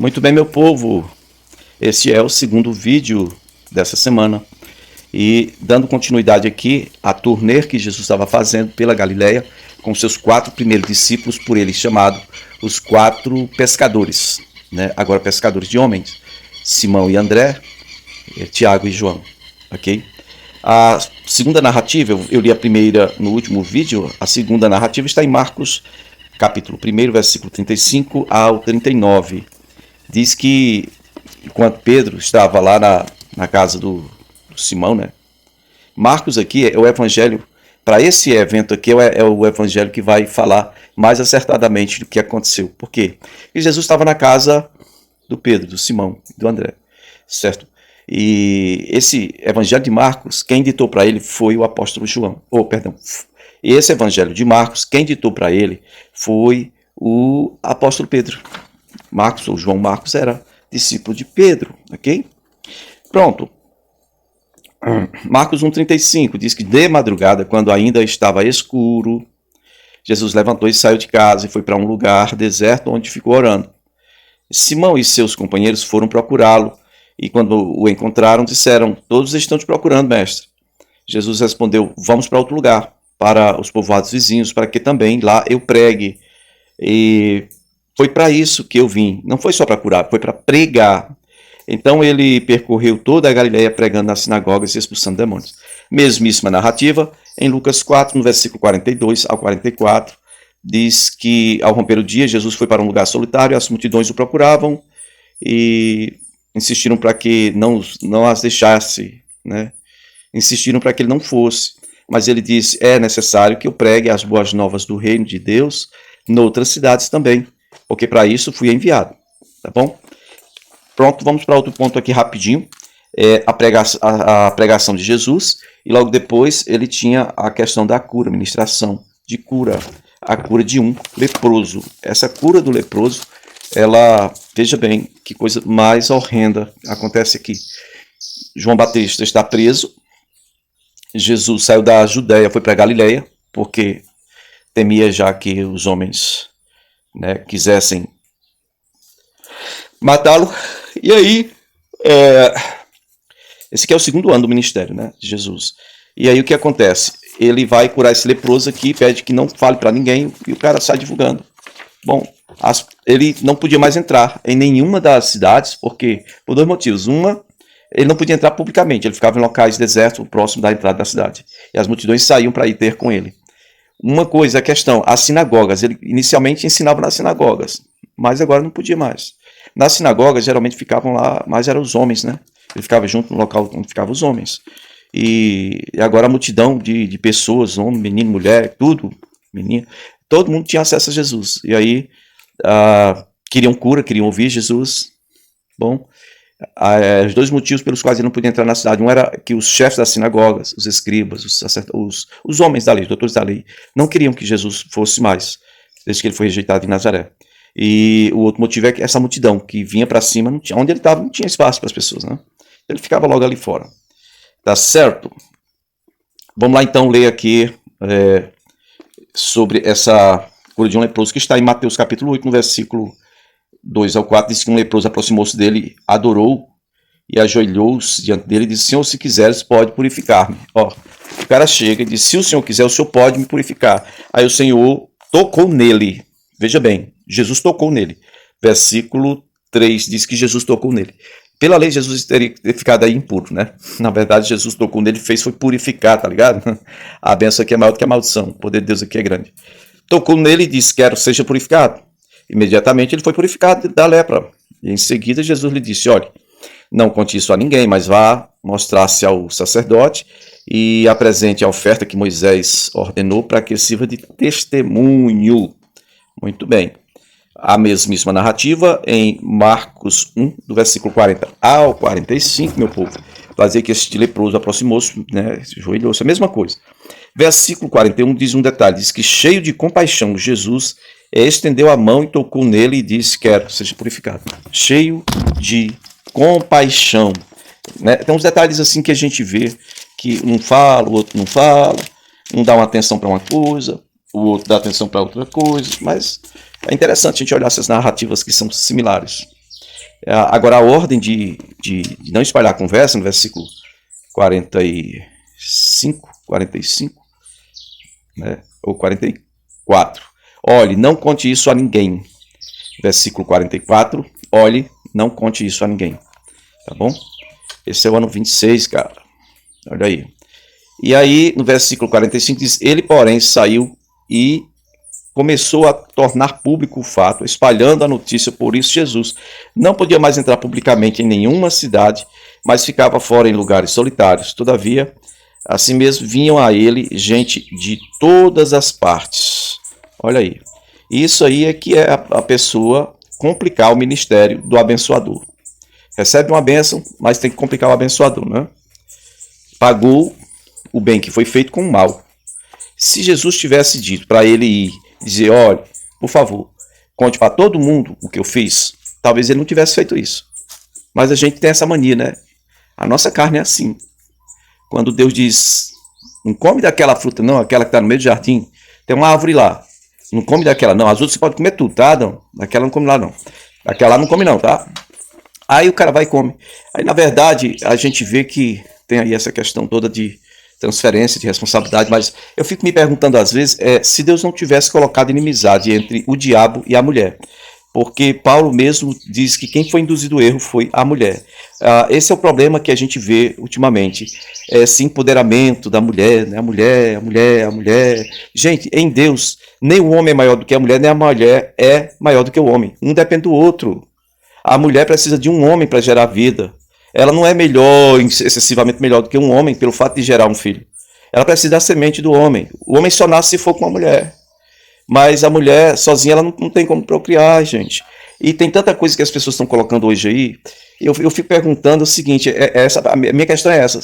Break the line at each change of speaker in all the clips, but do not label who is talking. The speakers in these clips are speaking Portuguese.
Muito bem, meu povo, este é o segundo vídeo dessa semana e dando continuidade aqui à turnê que Jesus estava fazendo pela Galileia com seus 4 primeiros discípulos, por ele chamado os 4 pescadores, né? Agora pescadores de homens, Simão e André, Tiago e João, ok? A segunda narrativa, eu li a primeira no último vídeo, a segunda narrativa está em Marcos, capítulo 1, versículo 35 ao 39. Diz que enquanto Pedro estava lá na casa do Simão, né? Marcos aqui é o evangelho, para esse evento aqui é o evangelho que vai falar mais acertadamente do que aconteceu. Por quê? Porque Jesus estava na casa do Pedro, do Simão, do André, certo? E esse evangelho de Marcos, quem ditou para ele foi o apóstolo João. Esse evangelho de Marcos, quem ditou para ele foi o apóstolo Pedro. Marcos, ou João Marcos, era discípulo de Pedro, ok? Pronto. Marcos 1,35 diz que de madrugada, quando ainda estava escuro, Jesus levantou e saiu de casa e foi para um lugar deserto onde ficou orando. Simão e seus companheiros foram procurá-lo e quando o encontraram disseram: "Todos estão te procurando, mestre." Jesus respondeu: "Vamos para outro lugar, para os povoados vizinhos, para que também lá eu pregue." E foi para isso que eu vim. Não foi só para curar, foi para pregar. Então ele percorreu toda a Galileia pregando nas sinagogas e expulsando demônios. Mesmíssima narrativa, em Lucas 4, no versículo 42 ao 44, diz que ao romper o dia, Jesus foi para um lugar solitário, as multidões o procuravam e insistiram para que não as deixasse, né? Insistiram para que ele não fosse. Mas ele disse: "É necessário que eu pregue as boas novas do reino de Deus noutras cidades também, porque para isso fui enviado." Tá bom? Pronto, vamos para outro ponto aqui rapidinho. A pregação de Jesus, e logo depois ele tinha a questão da cura, ministração de cura, a cura de um leproso. Essa cura do leproso, ela, veja bem, que coisa mais horrenda acontece aqui. João Batista está preso, Jesus saiu da Judéia, foi para a Galileia, porque temia já que os homens, né, quisessem matá-lo. E aí, esse aqui é o segundo ano do ministério, né, de Jesus. E aí o que acontece? Ele vai curar esse leproso aqui, pede que não fale para ninguém, e o cara sai divulgando. Bom, ele não podia mais entrar em nenhuma das cidades, porque por 2 motivos. Uma, ele não podia entrar publicamente, ele ficava em locais desertos, próximo da entrada da cidade. E as multidões saíam para ir ter com ele. Uma coisa, a questão, as sinagogas, ele inicialmente ensinava nas sinagogas, mas agora não podia mais. Nas sinagogas, geralmente ficavam lá, mas eram os homens, né? Ele ficava junto no local onde ficavam os homens. E agora a multidão de pessoas, homem, menino, mulher, tudo, menina, todo mundo tinha acesso a Jesus. E aí, queriam cura, queriam ouvir Jesus. Bom, os 2 motivos pelos quais ele não podia entrar na cidade. Um era que os chefes das sinagogas, os escribas, os homens da lei, os doutores da lei, não queriam que Jesus fosse mais, desde que ele foi rejeitado em Nazaré. E o outro motivo é que essa multidão que vinha para cima, onde ele estava, não tinha espaço para as pessoas, né? Ele ficava logo ali fora. Tá certo? Vamos lá então ler aqui sobre essa cura de um leproso, que está em Mateus capítulo 8, no versículo 2 ao 4, diz que um leproso aproximou-se dele, adorou e ajoelhou-se diante dele e disse: "Senhor, se quiseres, pode purificar-me." Ó, o cara chega e diz: "Se o Senhor quiser, o Senhor pode me purificar." Aí o Senhor tocou nele. Veja bem, Jesus tocou nele. Versículo 3 diz que Jesus tocou nele. Pela lei, Jesus teria ficado aí impuro, né? Na verdade, Jesus tocou nele, foi purificar, tá ligado? A bênção aqui é maior do que a maldição. O poder de Deus aqui é grande. Tocou nele e disse: "Quero seja purificado." Imediatamente ele foi purificado da lepra. E em seguida Jesus lhe disse: "Olhe, não conte isso a ninguém, mas vá mostrar-se ao sacerdote e apresente a oferta que Moisés ordenou para que sirva de testemunho." Muito bem. A mesmíssima narrativa em Marcos 1, do versículo 40 ao 45, meu povo. Vai dizer que este leproso aproximou-se, né, ajoelhou-se, a mesma coisa. Versículo 41 diz um detalhe, diz que cheio de compaixão, Jesus estendeu a mão e tocou nele e disse: "Quero, seja purificado." Cheio de compaixão. Né? Tem uns detalhes assim que a gente vê, que um fala, o outro não fala, um dá uma atenção para uma coisa, o outro dá atenção para outra coisa, mas é interessante a gente olhar essas narrativas que são similares. Agora, a ordem de não espalhar a conversa, no versículo 45, né, ou 44. Olhe, não conte isso a ninguém. Versículo 44. Olhe, não conte isso a ninguém. Tá bom? Esse é o ano 26, cara. Olha aí. E aí, no versículo 45 diz: ele, porém, saiu e começou a tornar público o fato, espalhando a notícia. Por isso Jesus não podia mais entrar publicamente em nenhuma cidade, mas ficava fora em lugares solitários. Todavia, assim mesmo, vinham a ele gente de todas as partes. Olha aí. Isso aí é que é a pessoa complicar o ministério do abençoador. Recebe uma bênção, mas tem que complicar o abençoador, né? Pagou o bem que foi feito com o mal. Se Jesus tivesse dito para ele ir dizer: olha, por favor, conte para todo mundo o que eu fiz, talvez ele não tivesse feito isso. Mas a gente tem essa mania, né? A nossa carne é assim. Quando Deus diz: não come daquela fruta, não, aquela que está no meio do jardim, tem uma árvore lá. Não come daquela, não. As outras você pode comer tudo, tá? Não, daquela não come lá, não. Daquela lá não come, não, tá? Aí o cara vai e come. Aí, na verdade, a gente vê que tem aí essa questão toda de transferência de responsabilidade, mas eu fico me perguntando às vezes se Deus não tivesse colocado inimizade entre o diabo e a mulher. Porque Paulo mesmo diz que quem foi induzido ao erro foi a mulher. Esse é o problema que a gente vê ultimamente. Esse empoderamento da mulher, né? A mulher. Gente, em Deus, nem o homem é maior do que a mulher, nem a mulher é maior do que o homem. Um depende do outro. A mulher precisa de um homem para gerar vida. Ela não é melhor, excessivamente melhor do que um homem pelo fato de gerar um filho. Ela precisa da semente do homem. O homem só nasce se for com uma mulher. Mas a mulher sozinha ela não tem como procriar, gente. E tem tanta coisa que as pessoas estão colocando hoje aí. Eu fico perguntando o seguinte: a minha questão é essa.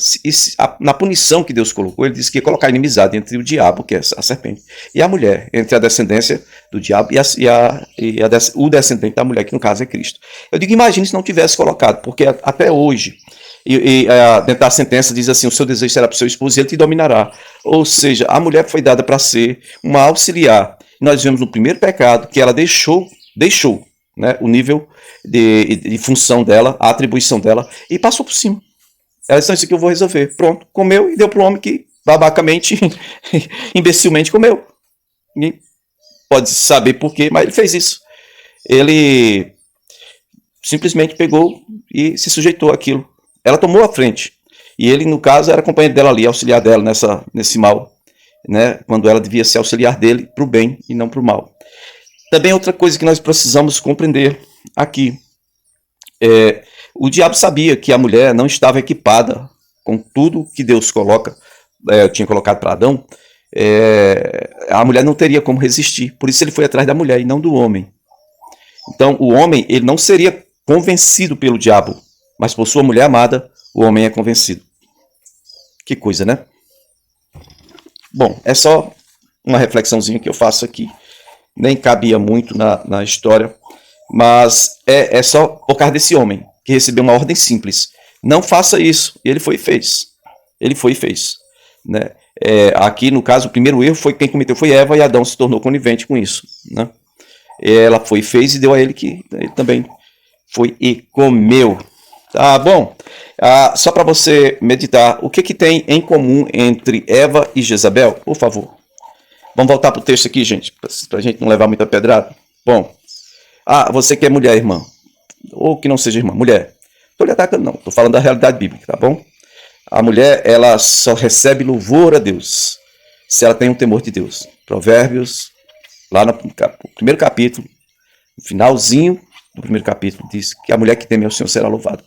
Na punição que Deus colocou, ele disse que ia colocar inimizade entre o diabo, que é a serpente, e a mulher, entre a descendência do diabo o descendente da mulher, que no caso é Cristo. Eu digo, imagine se não tivesse colocado, porque até hoje, dentro da sentença diz assim: o seu desejo será para o seu esposo e ele te dominará. Ou seja, a mulher foi dada para ser uma auxiliar. Nós vemos no primeiro pecado que ela deixou, né, o nível de função dela, a atribuição dela, e passou por cima. Ela disse: isso aqui eu vou resolver. Pronto, comeu e deu para o homem que babacamente, imbecilmente comeu. Ninguém pode saber por quê, mas ele fez isso. Ele simplesmente pegou e se sujeitou àquilo. Ela tomou a frente. E ele, no caso, era companheiro dela ali, auxiliar dela nesse mal, né? Quando ela devia ser auxiliar dele para o bem e não para o mal. Também outra coisa que nós precisamos compreender aqui. O diabo sabia que a mulher não estava equipada com tudo que Deus tinha colocado para Adão. A mulher não teria como resistir. Por isso ele foi atrás da mulher e não do homem. Então o homem ele não seria convencido pelo diabo, mas por sua mulher amada, o homem é convencido. Que coisa, né? Bom, é só uma reflexãozinha que eu faço aqui. Nem cabia muito na história, mas é só por causa desse homem, que recebeu uma ordem simples. Não faça isso. E ele foi e fez. Né? Aqui, no caso, o primeiro erro foi quem cometeu foi Eva, e Adão se tornou conivente com isso. Né? Ela foi e fez e deu a ele que ele também foi e comeu. Tá bom? Só para você meditar, o que tem em comum entre Eva e Jezabel? Por favor. Vamos voltar para o texto aqui, gente, para a gente não levar muita pedrada. Bom, você que é mulher, irmã, ou que não seja irmã, mulher. Estou lhe atacando, não. Estou falando da realidade bíblica, tá bom? A mulher, ela só recebe louvor a Deus se ela tem um temor de Deus. Provérbios, lá no primeiro capítulo, no finalzinho do primeiro capítulo, diz que a mulher que teme ao Senhor será louvada.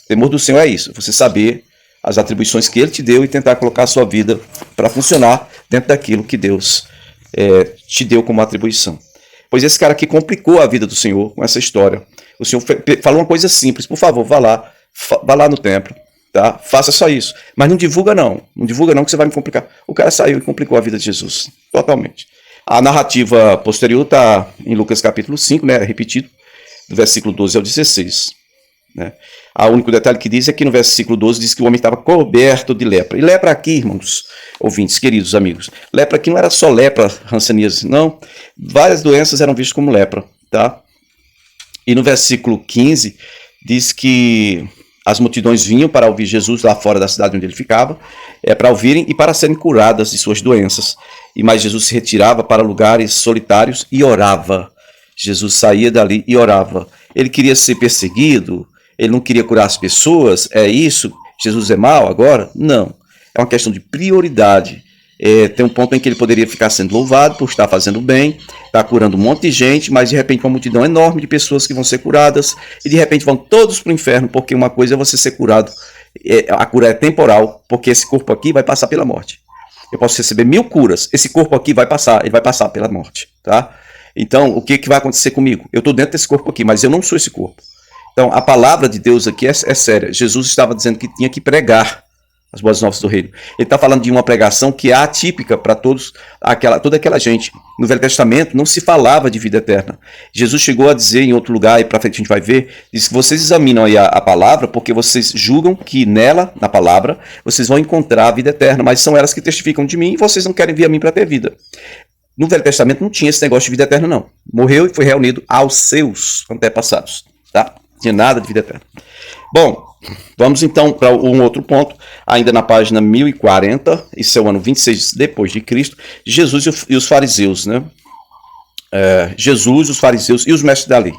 O temor do Senhor é isso, você saber as atribuições que Ele te deu e tentar colocar a sua vida para funcionar dentro daquilo que Deus te deu como atribuição. Pois esse cara aqui complicou a vida do Senhor com essa história. O Senhor falou uma coisa simples: por favor, vá lá no templo, tá? Faça só isso. Mas não divulga não que você vai me complicar. O cara saiu e complicou a vida de Jesus, totalmente. A narrativa posterior está em Lucas capítulo 5, né, repetido, do versículo 12 ao 16. Né? O único detalhe que diz é que no versículo 12 diz que o homem estava coberto de lepra. E lepra aqui, irmãos, ouvintes, queridos amigos, lepra aqui não era só lepra, hanseníase, não. Várias doenças eram vistas como lepra, tá? E no versículo 15 diz que as multidões vinham para ouvir Jesus lá fora da cidade onde ele ficava, para ouvirem e para serem curadas de suas doenças. E mais Jesus se retirava para lugares solitários e orava. Jesus saía dali e orava. Ele queria ser perseguido? Ele não queria curar as pessoas? É isso? Jesus é mau agora? Não. É uma questão de prioridade. Tem um ponto em que ele poderia ficar sendo louvado por estar fazendo bem, estar curando um monte de gente, mas de repente uma multidão enorme de pessoas que vão ser curadas e de repente vão todos para o inferno, porque uma coisa é você ser curado, a cura é temporal, porque esse corpo aqui vai passar pela morte. Eu posso receber 1000 curas, esse corpo aqui vai passar, ele vai passar pela morte, tá? Então, o que vai acontecer comigo? Eu estou dentro desse corpo aqui, mas eu não sou esse corpo. Então, a palavra de Deus aqui é séria. Jesus estava dizendo que tinha que pregar as boas novas do reino. Ele está falando de uma pregação que é atípica para toda aquela gente. No Velho Testamento não se falava de vida eterna. Jesus chegou a dizer em outro lugar, e para frente a gente vai ver, diz que vocês examinam aí a palavra porque vocês julgam que nela, na palavra, vocês vão encontrar a vida eterna, mas são elas que testificam de mim e vocês não querem vir a mim para ter vida. No Velho Testamento não tinha esse negócio de vida eterna, não. Morreu e foi reunido aos seus antepassados. Tá? Não tinha nada de vida eterna. Bom, vamos então para um outro ponto, ainda na página 1040, isso é o ano 26 depois de Cristo, Jesus e os fariseus, né? Jesus, os fariseus e os mestres da lei,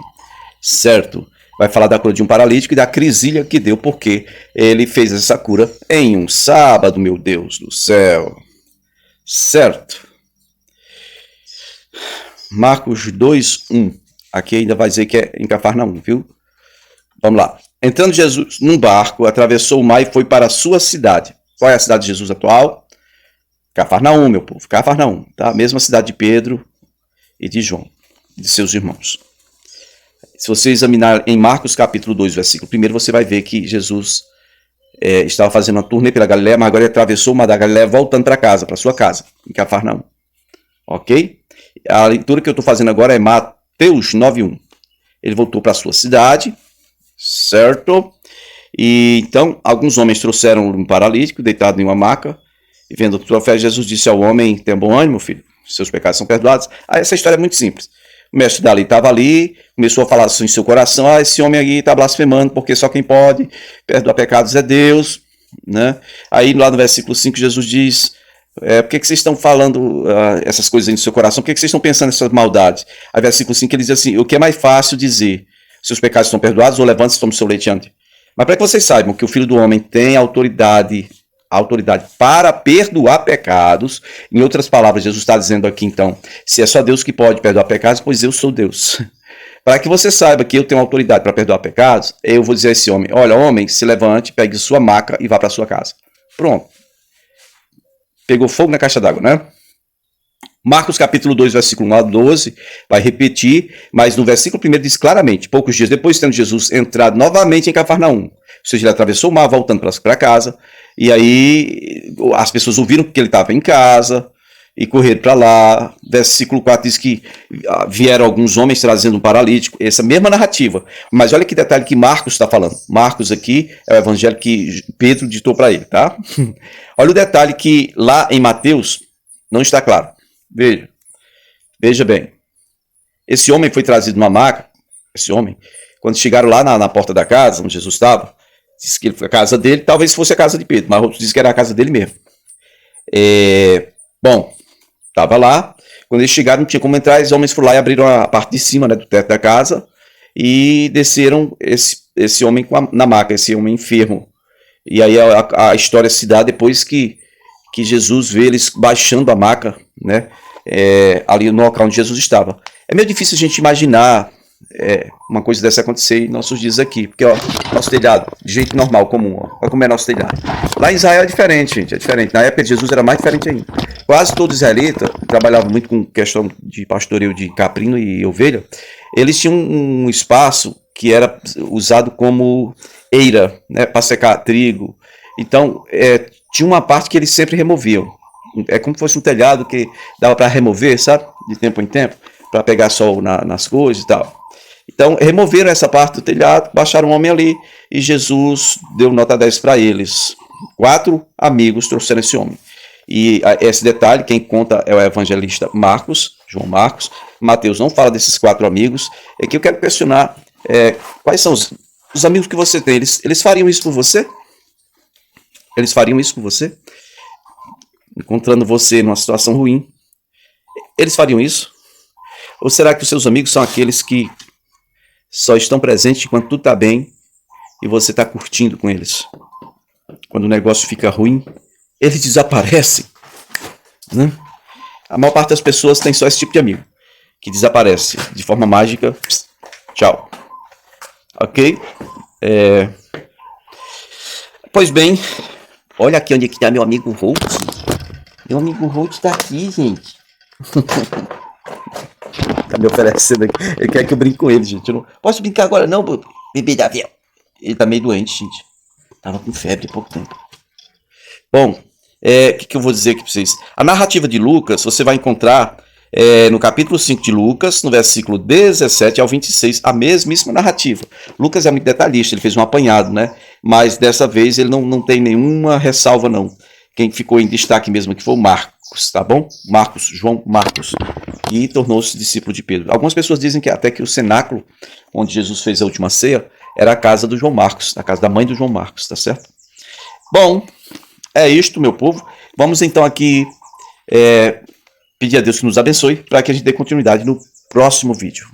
certo? Vai falar da cura de um paralítico e da crisilha que deu, porque ele fez essa cura em um sábado, meu Deus do céu, certo? Marcos 2:1, aqui ainda vai dizer que é em Cafarnaum, viu? Vamos lá. Entrando Jesus num barco, atravessou o mar e foi para a sua cidade. Qual é a cidade de Jesus atual? Cafarnaum, meu povo. Cafarnaum, tá? A mesma cidade de Pedro e de João, de seus irmãos. Se você examinar em Marcos capítulo 2, versículo 1, você vai ver que Jesus estava fazendo uma turnê pela Galileia, mas agora ele atravessou o mar da Galileia voltando para casa, para sua casa, em Cafarnaum. Ok? A leitura que eu estou fazendo agora é Mateus 9:1. Ele voltou para a sua cidade, certo? E então, alguns homens trouxeram um paralítico deitado em uma maca, e vendo o troféu, Jesus disse ao homem: tenha bom ânimo, filho, seus pecados são perdoados. Essa história é muito simples. O mestre da lei estava ali, começou a falar assim em seu coração: esse homem aí está blasfemando, porque só quem pode perdoar pecados é Deus, né? Aí lá no versículo 5, Jesus diz: por que vocês estão falando essas coisas aí no seu coração? Por que vocês estão pensando nessas maldades? Aí versículo 5 ele diz assim: o que é mais fácil dizer? Seus pecados estão perdoados, ou levante-se e tome seu leite ante. Mas para que vocês saibam que o Filho do Homem tem autoridade para perdoar pecados, em outras palavras, Jesus está dizendo aqui então, se é só Deus que pode perdoar pecados, pois eu sou Deus. Para que você saiba que eu tenho autoridade para perdoar pecados, eu vou dizer a esse homem: olha, homem, se levante, pegue sua maca e vá para sua casa. Pronto. Pegou fogo na caixa d'água, né? Marcos capítulo 2, versículo 1 a 12, vai repetir, mas no versículo 1 diz claramente: poucos dias depois, tendo Jesus entrado novamente em Cafarnaum, ou seja, ele atravessou o mar voltando para casa, e aí as pessoas ouviram que ele estava em casa e correram para lá. Versículo 4 diz que vieram alguns homens trazendo um paralítico, essa mesma narrativa, mas olha que detalhe que Marcos está falando. Marcos aqui é o evangelho que Pedro ditou para ele, tá? Olha o detalhe que lá em Mateus não está claro. Veja bem, esse homem foi trazido numa maca. Esse homem, quando chegaram lá na porta da casa onde Jesus estava, disse que foi a casa dele, talvez fosse a casa de Pedro, mas outros dizem que era a casa dele mesmo. Bom, estava lá, quando eles chegaram não tinha como entrar, os homens foram lá e abriram a parte de cima, né, do teto da casa e desceram esse homem na maca, esse homem enfermo. E aí a história se dá depois que Jesus vê eles baixando a maca, né, ali no local onde Jesus estava. É meio difícil a gente imaginar uma coisa dessa acontecer em nossos dias aqui, porque ó, nosso telhado, de jeito normal, comum, ó, olha como é nosso telhado. Lá em Israel é diferente, gente, é diferente. Na época de Jesus era mais diferente ainda. Quase todo israelita trabalhava muito com questão de pastoreio de caprino e ovelha. Eles tinham um espaço que era usado como eira, né, para secar trigo. Então, tinha uma parte que eles sempre removiam. É como se fosse um telhado que dava para remover, sabe? De tempo em tempo, para pegar sol nas coisas e tal. Então, removeram essa parte do telhado, baixaram um homem ali e Jesus deu nota 10 para eles. 4 amigos trouxeram esse homem. E esse detalhe, quem conta é o evangelista Marcos, João Marcos. Mateus não fala desses 4 amigos. É que eu quero questionar Quais são os amigos que você tem? Eles fariam isso por você? Eles fariam isso por você? Encontrando você numa situação ruim, eles fariam isso? Ou será que os seus amigos são aqueles que só estão presentes quando tudo está bem e você está curtindo com eles? Quando o negócio fica ruim, eles desaparecem, né? A maior parte das pessoas tem só esse tipo de amigo, que desaparece de forma mágica. Tchau. Ok? Pois bem, olha aqui onde está meu amigo Holt. Meu amigo Holt está aqui, gente. Tá me oferecendo aqui. Ele quer que eu brinque com ele, gente. Eu não posso brincar agora, não, bebê da véu. Ele tá meio doente, gente. Tava com febre há pouco tempo. Bom, o que eu vou dizer aqui pra vocês? A narrativa de Lucas, você vai encontrar no capítulo 5 de Lucas, no versículo 17 ao 26, a mesmíssima narrativa. Lucas é muito detalhista, ele fez um apanhado, né? Mas dessa vez ele não tem nenhuma ressalva, não. Quem ficou em destaque mesmo aqui foi o Marcos, tá bom? João Marcos, que tornou-se discípulo de Pedro. Algumas pessoas dizem que até que o cenáculo onde Jesus fez a última ceia era a casa do João Marcos, a casa da mãe do João Marcos, tá certo? Bom, é isto, meu povo. Vamos então aqui pedir a Deus que nos abençoe para que a gente dê continuidade no próximo vídeo.